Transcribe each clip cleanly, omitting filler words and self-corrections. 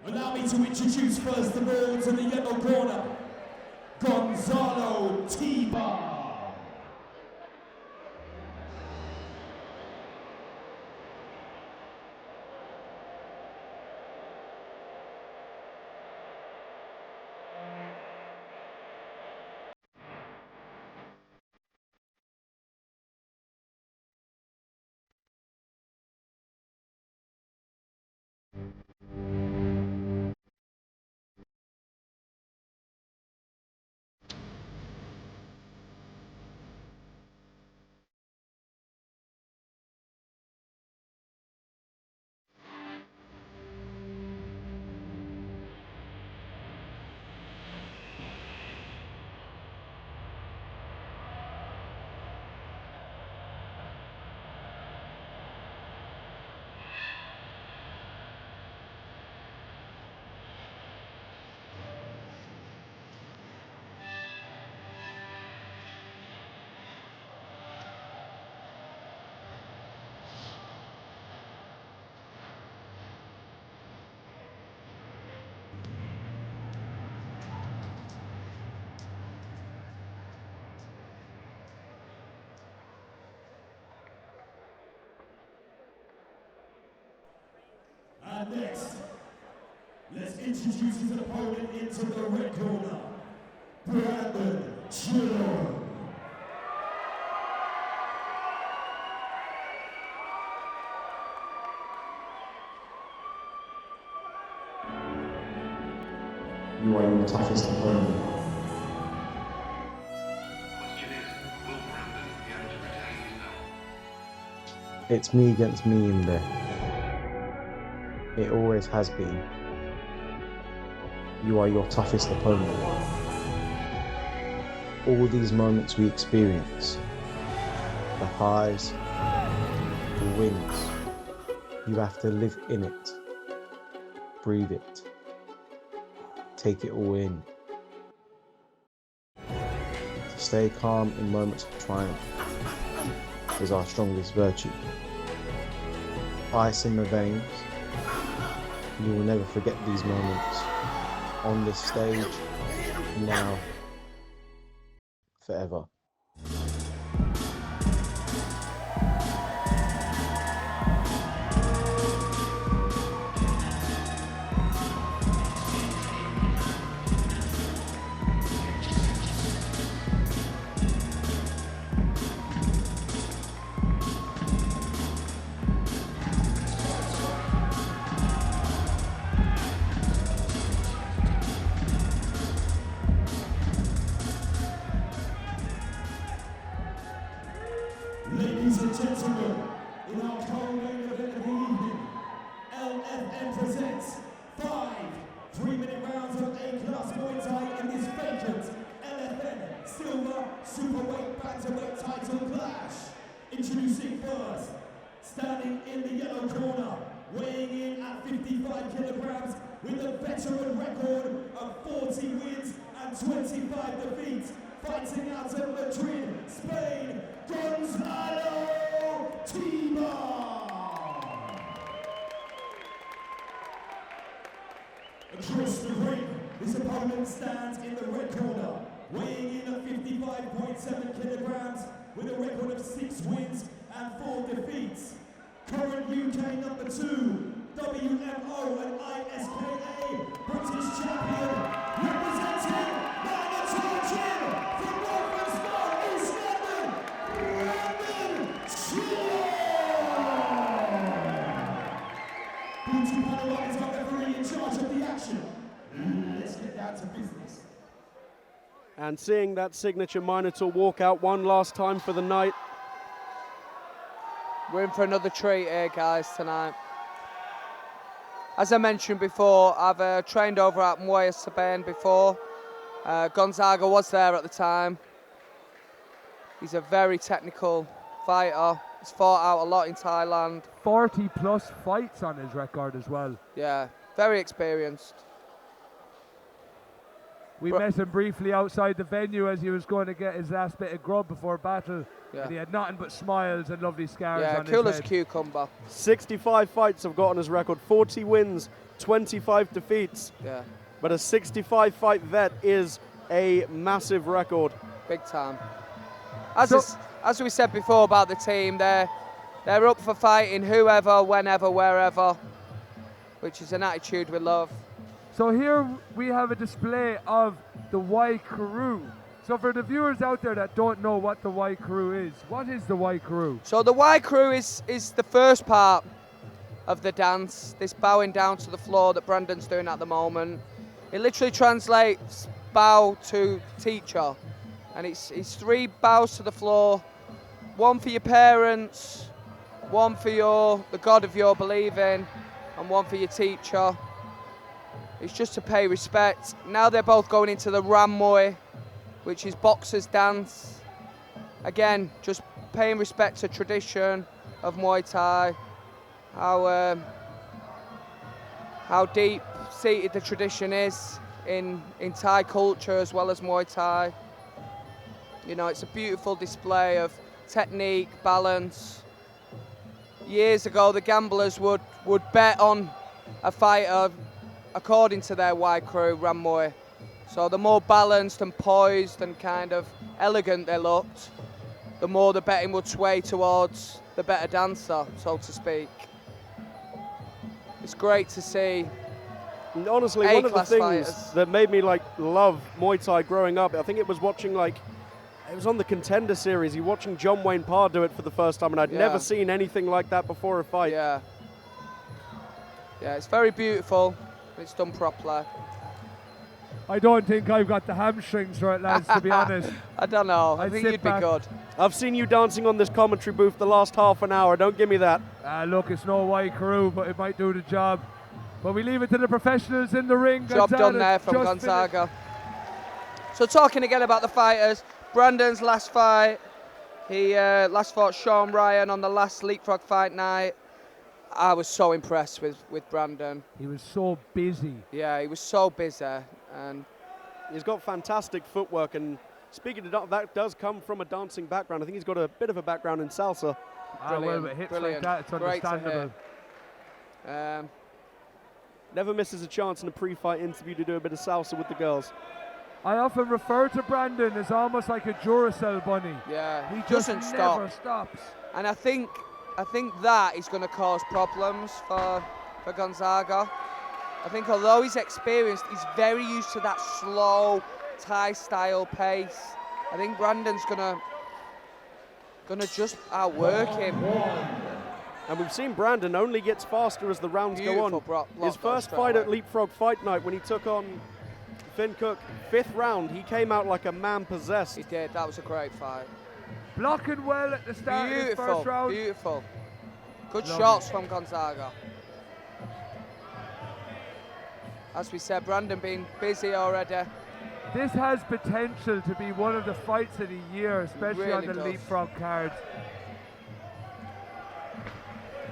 Allow me to introduce first of all to the yellow corner, Gonzalo Tebar. And next, let's introduce his opponent into the red corner, Chilon. You are your toughest opponent. Question is, will Brandon be able to retain his belt? It's me against me in there. It always has been. You are your toughest opponent. All these moments we experience, the highs, the wins, you have to live in it, breathe it, take it all in. To stay calm in moments of triumph is our strongest virtue. Ice in the veins, you will never forget these moments. On this stage, now, forever. Ladies and gentlemen, in our co-main event of the evening, LFN presents 5 3-minute rounds of A-class Muay Thai in this vacant LFN Silver Superweight Bantamweight title clash. Introducing first, standing in the yellow corner, weighing in at 55 kilograms with a veteran record of 40 wins and 25 defeats, fighting out of Madrid, Spain, Gonzalo Tebar. Across the ring, his opponent stands in the red corner, weighing in at 55.7 kilograms with a record of 6 wins and 4 defeats. Current UK number 2, WMO and ISKA British champion, representing Chilon from North and East London, Chilon. Beauty Panel is our referee in charge of the action. Let's get down to business. And seeing that signature Minotaur walk out one last time for the night. We're in for another treat here, guys, tonight. As I mentioned before, I've trained over at Muay Thai before. Gonzalo was there at the time. He's a very technical fighter. He's fought out a lot in Thailand. 40+ fights on his record as well. Yeah, very experienced. We met him briefly outside the venue as he was going to get his last bit of grub before battle. Yeah. And he had nothing but smiles and lovely scars Yeah, on cool his as a head. cucumber. 65 fights have got on his record, 40 wins, 25 defeats. Yeah, But a 65 fight vet is a massive record. big time. As we said before about the team, they're up for fighting whoever, whenever, wherever, which is an attitude we love. So here we have a display of the Y Crew. So for the viewers out there that don't know what the Y Crew is, what is the Y Crew? So the Y Crew is the first part of the dance, this bowing down to the floor that Brandon's doing at the moment. It literally translates bow to teacher. And it's 3 bows to the floor, 1 for your parents, 1 for the God of your believing, and 1 for your teacher. It's just to pay respect. Now they're both going into the Ram Muay, which is boxers' dance. Again, just paying respect to tradition of Muay Thai, how deep-seated the tradition is in Thai culture as well as Muay Thai. You know, it's a beautiful display of technique, balance. Years ago, the gamblers would bet on a fighter according to their Y Crew, Ram Muay. So the more balanced and poised and kind of elegant they looked, the more the betting would sway towards the better dancer, so to speak. It's great to see. And honestly, one of the A-class things fighters. that made me love Muay Thai growing up, I think it was watching it was on the Contender series, you watching John Wayne Parr do it for the first time, and I'd Yeah. never seen anything like that before a fight. Yeah. Yeah, it's very beautiful. It's done properly. I don't think I've got the hamstrings for it, lads, to be honest. I don't know. I I'd think sit you'd back. be good. I've seen you dancing on this commentary booth the last half an hour, don't give me that. Look, it's no Y Crew, but it might do the job. But we leave it to the professionals in the ring. Job Gonzalo done there from just Gonzaga. So talking again about the fighters, Brandon's last fight, he last fought Sean Ryan on the last Leapfrog fight night. I was so impressed with Brandon. He was so busy. Yeah, he was so busy, and He's got fantastic footwork, and speaking of that, does come from a dancing background. I think he's got a bit of a background in salsa. Well, Brilliant, with hits brilliant. like that, it's Great to understandable. hear. Never misses a chance in a pre-fight interview to do a bit of salsa with the girls. I often refer to Brandon as almost like a Duracell bunny. Yeah, He doesn't just stop. never stops. And I think that is going to cause problems for Gonzaga. I think although he's experienced, he's very used to that slow Thai-style pace. I think Brandon's gonna just outwork him. And we've seen Brandon only gets faster as the rounds go on. Beautiful block His first straight fight away. at Leapfrog Fight Night when he took on Finn Cook, 5th round, he came out like a man possessed. He did. That was a great fight. Blocking well at the start of his Beautiful, first round. beautiful. Good Lovely. shots from Gonzaga. As we said, Brandon being busy already. This has potential to be one of the fights of the year, especially on Really the does. Leapfrog card.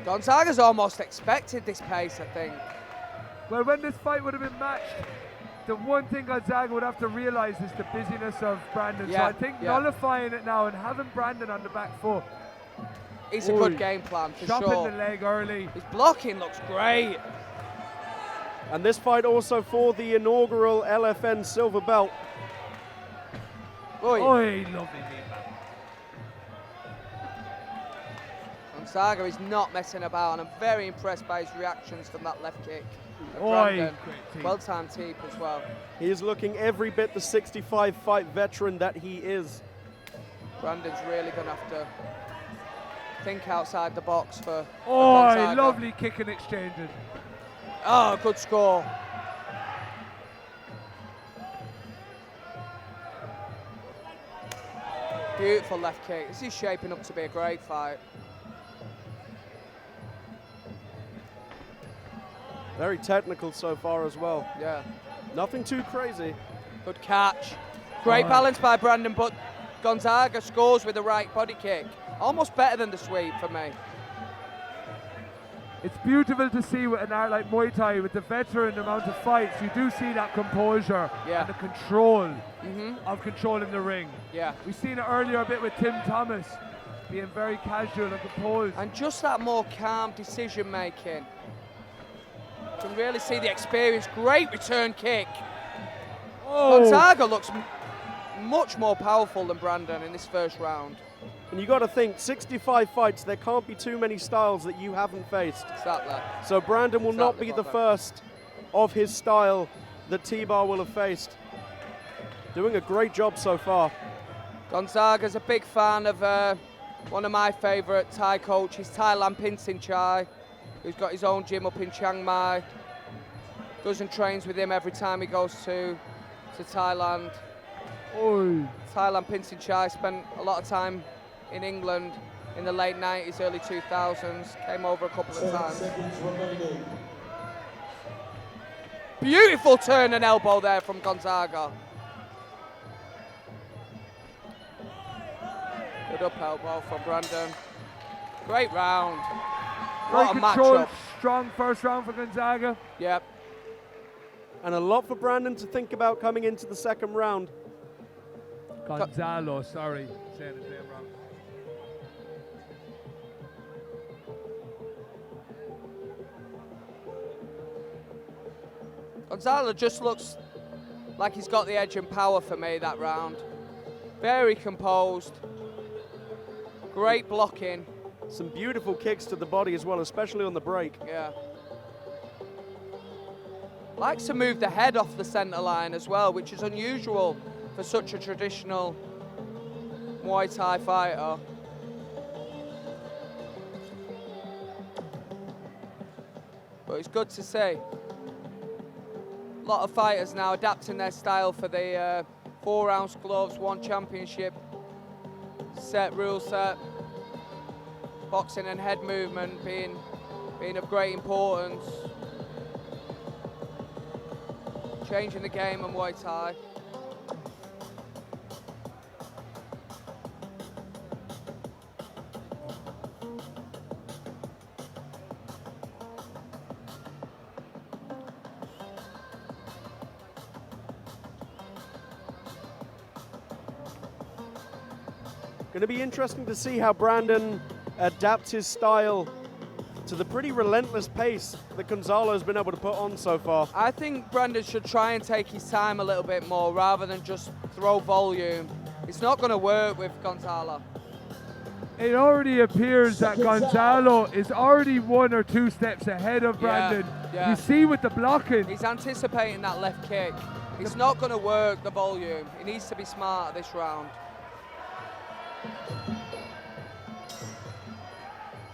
Gonzaga's almost expected this pace, I think. Well, when this fight would have been matched, the one thing Gonzaga would have to realise is the busyness of Brandon. So Yeah, I think yeah. nullifying it now and having Brandon on the back foot, It's a Oi. good game plan for chopping sure. the leg early. His blocking looks great. And this fight also for the inaugural LFN silver belt. Oi. Oi, lovely knee back. Gonzaga is not messing about, and I'm very impressed by his reactions from that left kick. of Oi, Brandon. great team. Well-timed teep as well. He is looking every bit the 65 fight veteran that he is. Brandon's really going to have to think outside the box for Oi, Gonzaga. lovely kicking exchanging. Oh, good score. Beautiful left kick. This is shaping up to be a great fight. Very technical so far as well. Yeah, Nothing too crazy. good catch. Great balance by Brandon, but Gonzaga scores with the right body kick. Almost better than the sweep for me. It's beautiful to see with an art like Muay Thai, with the veteran amount of fights, you do see that composure and the control of controlling the ring. Yeah. We've seen it earlier a bit with Tim Thomas, being very casual and composed. And just that more calm decision making. You can really see the experience. Great return kick. Gonzaga looks much more powerful than Brandon in this first round. And you got to think, 65 fights, there can't be too many styles that you haven't faced. Exactly. So Brandon will not be the first of his style that Tebar will have faced. Doing a great job so far. Gonzaga's a big fan of one of my favourite Thai coaches, Thailand Pinsin Chai, who's got his own gym up in Chiang Mai. Goes and trains with him every time he goes to Thailand. Oi. Thailand Pinsin Chai spent a lot of time in England in the late 90s, early 2000s. Came over a couple of times. Beautiful turn and elbow there from Gonzaga. Good up elbow from Brandon. Great round. Very What a controlled, matchup. strong first round for Gonzaga. Yep. And a lot for Brandon to think about coming into the second round. Gonzalo, sorry, saying his name wrong. Gonzalo just looks like he's got the edge and power for me that round. Very composed. Great blocking. Some beautiful kicks to the body as well, especially on the break. Yeah. Likes to move the head off the centre line as well, which is unusual for such a traditional Muay Thai fighter. But it's good to see. A lot of fighters now adapting their style for the 4-ounce gloves, 1 championship set, rule set. Boxing and head movement being of great importance. Changing the game of Muay Thai. Going to be interesting to see how Brandon adapts his style to the pretty relentless pace that Gonzalo has been able to put on so far. I think Brandon should try and take his time a little bit more rather than just throw volume. It's not going to work with Gonzalo. It already appears that Gonzalo is already 1 or 2 steps ahead of Brandon. Yeah. You see with the blocking. He's anticipating that left kick. It's not going to work, the volume. He needs to be smart this round.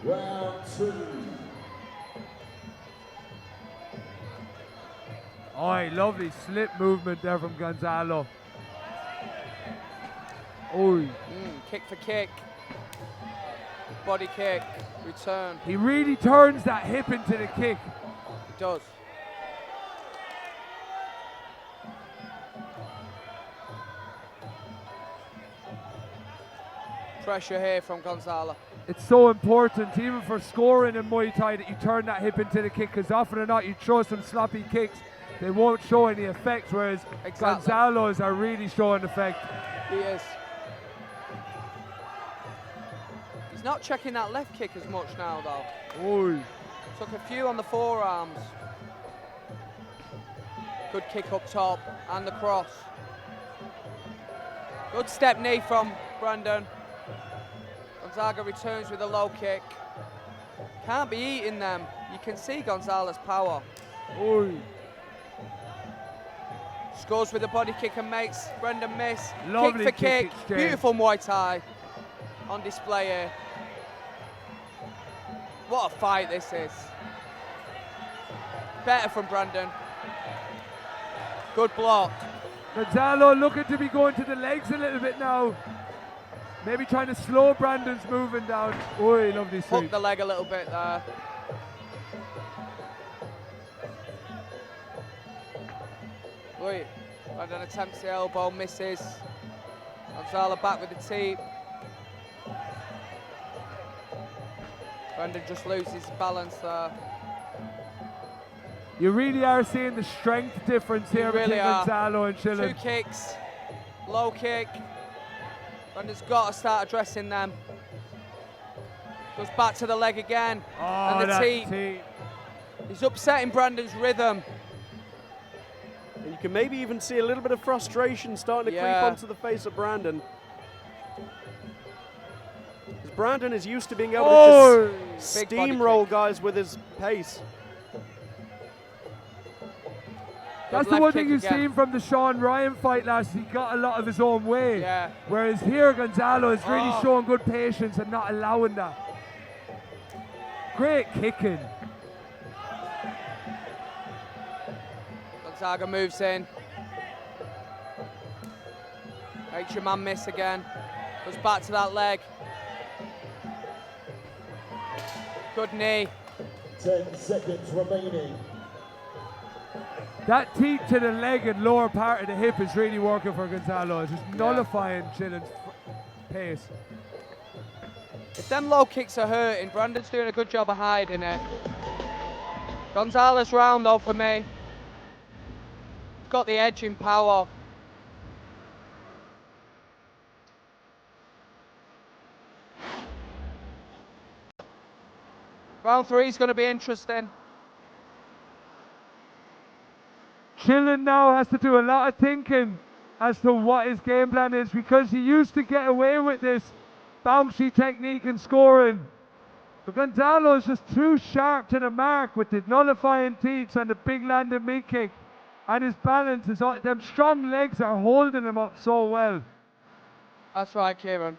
Round 2. Oh, lovely slip movement there from Gonzalo. Oh, Kick for kick. Body kick. Return. he really turns that hip into the kick. He does. Pressure here from Gonzalo. It's so important, even for scoring in Muay Thai, that you turn that hip into the kick, because often or not you throw some sloppy kicks, they won't show any effect, whereas Gonzalo's are really showing effect. He is. He's not checking that left kick as much now, though. Oh, Took a few on the forearms. Good kick up top and the cross. Good step knee from Brandon. Gonzaga returns with a low kick. Can't be eating them. You can see Gonzalo's power. oh, Scores with a body kick and makes Brendan miss. Lovely kick for kick kick. exchange. Beautiful Muay Thai on display here. What a fight this is. Better from Brandon. Good block. Gonzalo looking to be going to the legs a little bit now. Maybe trying to slow Brandon's moving down. Oh, lovely Hook sweep. the leg a little bit there. Wait, Brandon attempts the elbow, misses. Gonzalo back with the teep. Brandon just loses balance there. You really are seeing the strength difference here really between are. Gonzalo and Chilon. 2 kicks, low kick. Brandon's got to start addressing them. Goes back to the leg again. Oh, and the that teep. He's upsetting Brandon's rhythm. And you can maybe even see a little bit of frustration starting to creep onto the face of Brandon. Because Brandon is used to being able to just steamroll guys with his pace. That's the one thing you've seen from the Sean Ryan fight last. He got a lot of his own way. Yeah. Whereas here, Gonzalo is really showing good patience and not allowing that. Great kicking. Gonzaga moves in. Makes your man miss again. Goes back to that leg. Good knee. 10 seconds remaining. That teep to the leg and lower part of the hip is really working for Gonzalo. It's just nullifying Chilon's pace. If them low kicks are hurting, Brandon's doing a good job of hiding it. Gonzalo's round though for me. Got the edge in power. Round 3 is going to be interesting. Chilon now has to do a lot of thinking as to what his game plan is, because he used to get away with this bouncy technique and scoring. But Gonzalo is just too sharp to the mark with the nullifying teeps and the big landing mid kick. And his balance is on. Them strong legs are holding him up so well. That's right, Kieran.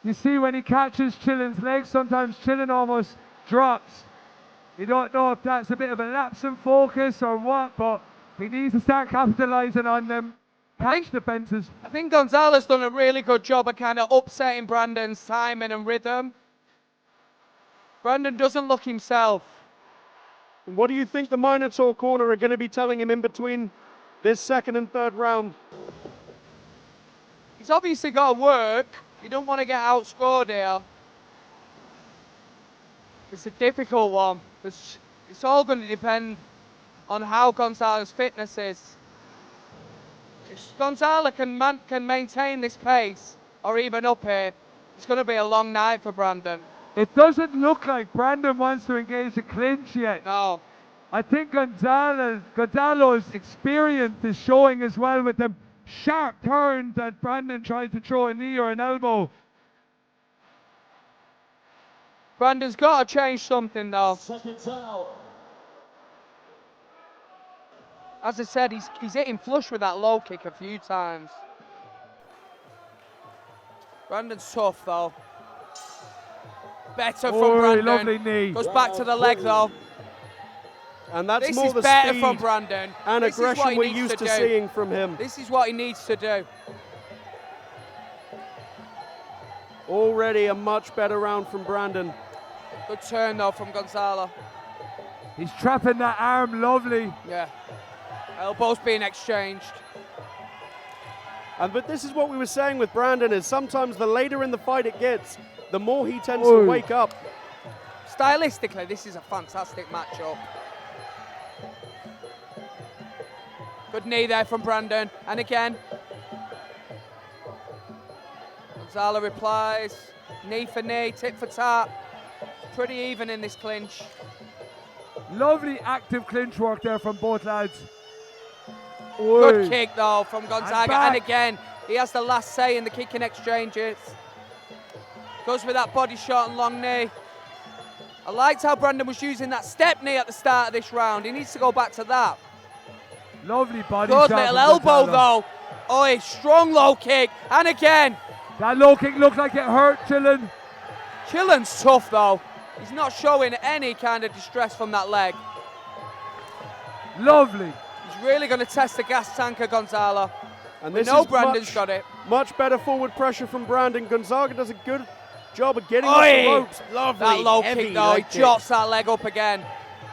You see when he catches Chilon's legs, sometimes Chilon almost drops. You don't know if that's a bit of a lapse in focus or what, but he needs to start capitalising on them catch defences. I think Gonzalo's done a really good job of kind of upsetting Brandon's timing and rhythm. Brandon doesn't look himself. What do you think the Minotaur corner are going to be telling him in between this second and third round? He's obviously got to work. You don't want to get outscored here. It's a difficult one. It's all going to depend on how Gonzalo's fitness is. If Gonzalo can maintain this pace or even up here, it's going to be a long night for Brandon. It doesn't look like Brandon wants to engage a clinch yet. No. I think Gonzalo's experience is showing as well with them sharp turns that Brandon tried to throw a knee or an elbow. Brandon's got to change something though. Seconds out. As I said, he's hitting flush with that low kick a few times. Brandon's tough though. Better from Brandon. Lovely knee. Goes back to the leg though. And that's This more is the better speed from Brandon. and This is aggression what he we're needs used to do. seeing from him. This is what he needs to do. Already a much better round from Brandon. Good turn though from Gonzalo. He's trapping that arm lovely. Yeah. Elbows being exchanged. But this is what we were saying with Brandon, is sometimes the later in the fight it gets, the more he tends to wake up. Stylistically, this is a fantastic matchup. Good knee there from Brandon. And again. Gonzalo replies. Knee for knee, tit for tat. Pretty even in this clinch. Lovely active clinch work there from both lads. Good kick though from Gonzaga. And again, he has the last say in the kicking exchanges. Goes with that body shot and long knee. I liked how Brandon was using that step knee at the start of this round. He needs to go back to that. Lovely body shot. Good little elbow though. Oh, a strong low kick. And again. That low kick looked like it hurt Chilon. Chilon's tough though. He's not showing any kind of distress from that leg. Lovely. He's really going to test the gas tank of Gonzalo. And we this know is Brandon's got it. Much better forward pressure from Brandon. Gonzaga does a good job of getting off the ropes. Lovely. That low heavy kick though, he leg jots that leg up again.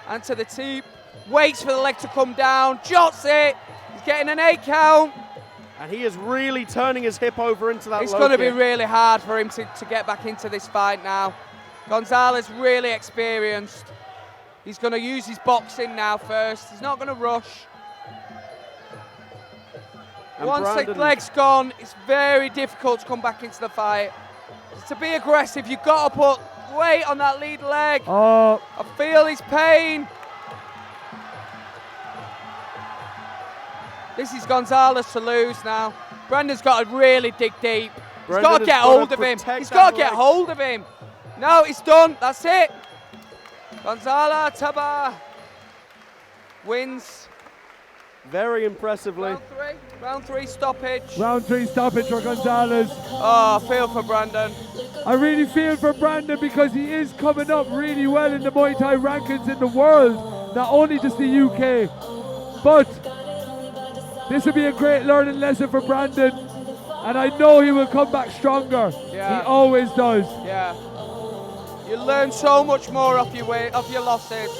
And to the teep. Waits for the leg to come down. Jots it. He's getting an 8 count. And he is really turning his hip over into that It's low going to be kick. really hard for him to get back into this fight now. Gonzalo's really experienced. He's going to use his boxing now first. He's not going to rush. And Once the Brandon- leg's gone, it's very difficult to come back into the fight. To be aggressive, you've got to put weight on that lead leg. Oh, I feel his pain. This is Gonzalo's to lose now. Brandon's got to really dig deep. He's Brandon got to has get got to hold of him. protect He's that got to get leg. hold of him. No, it's done. That's it. Gonzalo Tebar wins. Very impressively. Round three stoppage. round 3 stoppage for Gonzalez. Oh, I feel for Brandon. I really feel for Brandon because he is coming up really well in the Muay Thai rankings in the world, not only just the UK. But this will be a great learning lesson for Brandon, and I know he will come back stronger. Yeah. He always does. Yeah. You learn so much more off your losses.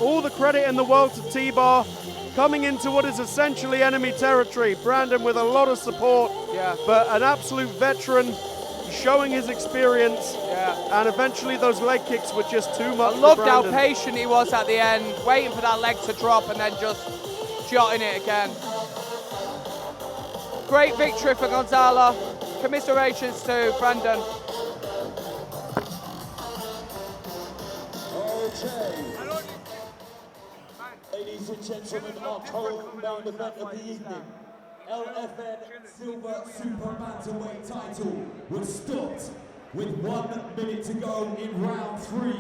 All the credit in the world to Tebar, coming into what is essentially enemy territory. Brandon with a lot of support, Yeah. but an absolute veteran, showing his experience, Yeah. and eventually those leg kicks were just too much I loved for how Brandon. patient he was at the end, waiting for that leg to drop and then just jotting it again. Great victory for Gonzalo. Commiserations to Brandon. Okay. Ladies and gentlemen, our co-main event of the evening. LFN Silver Super Bantamweight title was stopped with 1 minute to go in round 3.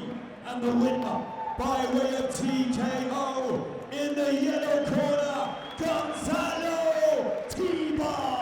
And the winner, by way of TKO, in the yellow corner, Gonzalo Tebar.